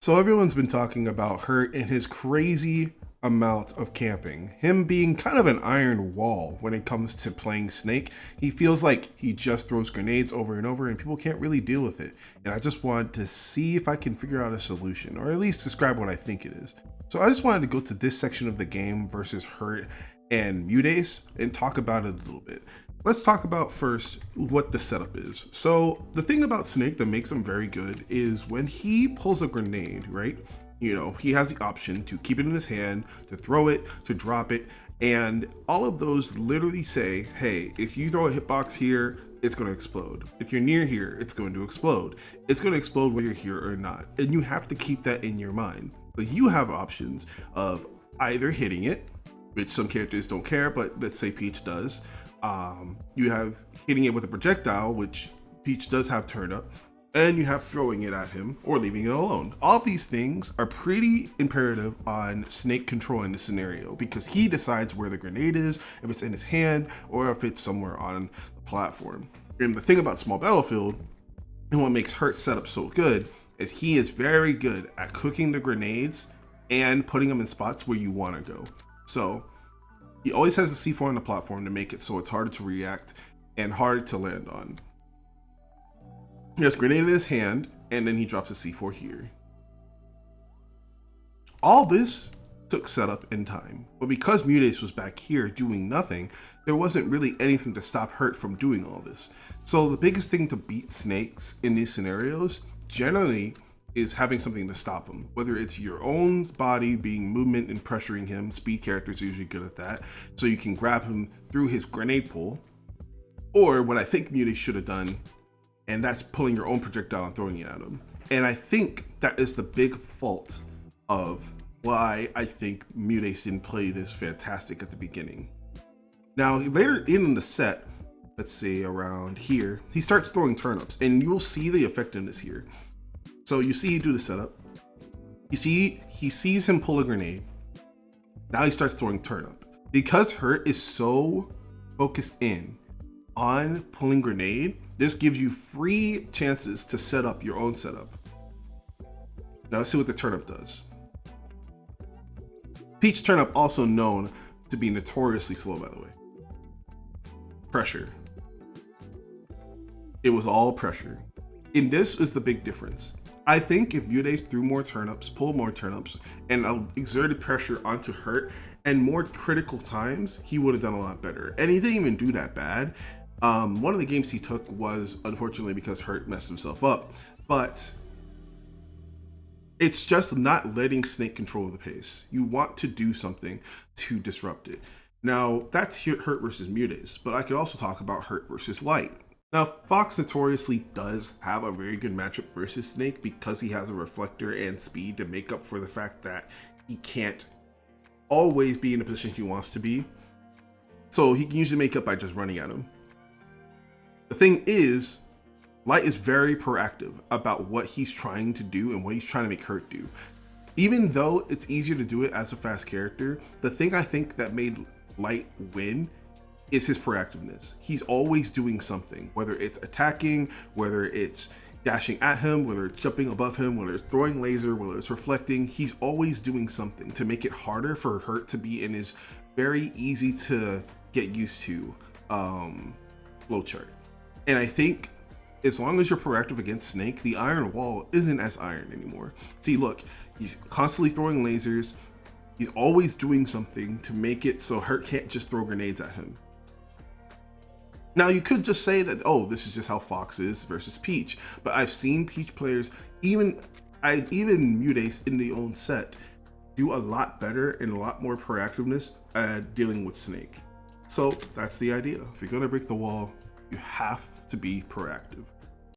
So everyone's been talking about Hurt and his crazy amount of camping. Him being kind of an iron wall when it comes to playing Snake. He feels like he just throws grenades over and over and people can't really deal with it. And I just wanted to see if I can figure out a solution, or at least describe what I think it is. So I just wanted to go to this section of the game versus Hurt and Mudace and talk about it a little bit. Let's talk about first what the setup is. So the thing about Snake that makes him very good is when he pulls a grenade, right? You know, he has the option to keep it in his hand, to throw it, to drop it, and all of those literally say, hey, if you throw a hitbox here, it's going to explode. If you're near here, it's going to explode. It's going to explode whether you're here or not. And you have to keep that in your mind. So you have options of either hitting it, which some characters don't care, but let's say Peach does. You have hitting it with a projectile, which Peach does have turned up, and you have throwing it at him or leaving it alone. All these things are pretty imperative on Snake controlling the scenario because he decides where the grenade is, if it's in his hand or if it's somewhere on the platform. And the thing about Small Battlefield and what makes Hurt's setup so good is he is very good at cooking the grenades and putting them in spots where you want to go. So he always has the C4 on the platform to make it so it's harder to react and harder to land on. He has a grenade in his hand, and then he drops a C4 here. All this took setup and time, but because Mudace was back here doing nothing, there wasn't really anything to stop Hurt from doing all this. So the biggest thing to beat Snakes in these scenarios generally is having something to stop him, whether it's your own body being movement and pressuring him. Speed characters are usually good at that, so you can grab him through his grenade pull, or what I think Mudace should have done, and that's pulling your own projectile and throwing it at him. And I think that is the big fault of why I think Mudace didn't play this fantastic at the beginning. Now later in the set, let's say around here, he starts throwing turnips, and you'll see the effectiveness here. So you see he do the setup. You see he sees him pull a grenade. Now he starts throwing turnip. Because Hurt is so focused in on pulling grenade, this gives you free chances to set up your own setup. Now let's see what the turnip does. Peach turnip, also known to be notoriously slow, by the way. Pressure. It was all pressure. And this is the big difference. I think if Mudace threw more turnips, pulled more turnips, and exerted pressure onto Hurt and more critical times, he would have done a lot better. And he didn't even do that bad. One of the games he took was unfortunately because Hurt messed himself up, but it's just not letting Snake control the pace. You want to do something to disrupt it. Now that's Hurt versus Mudace, but I could also talk about Hurt versus Light. Now, Fox notoriously does have a very good matchup versus Snake because he has a reflector and speed to make up for the fact that he can't always be in the position he wants to be. So he can usually make up by just running at him. The thing is, Light is very proactive about what he's trying to do and what he's trying to make Hurt do. Even though it's easier to do it as a fast character, the thing I think that made Light win is his proactiveness. He's always doing something, whether it's attacking, whether it's dashing at him, whether it's jumping above him, whether it's throwing laser, whether it's reflecting. He's always doing something to make it harder for Hurt to be in his very easy to get used to flowchart. And I think as long as you're proactive against Snake, the iron wall isn't as iron anymore. See, look, he's constantly throwing lasers. He's always doing something to make it so Hurt can't just throw grenades at him. Now you could just say that, oh, this is just how Fox is versus Peach, but I've seen Peach players, even Mudace in the own set, do a lot better and a lot more proactiveness at dealing with Snake. So that's the idea. If you're gonna break the wall, you have to be proactive.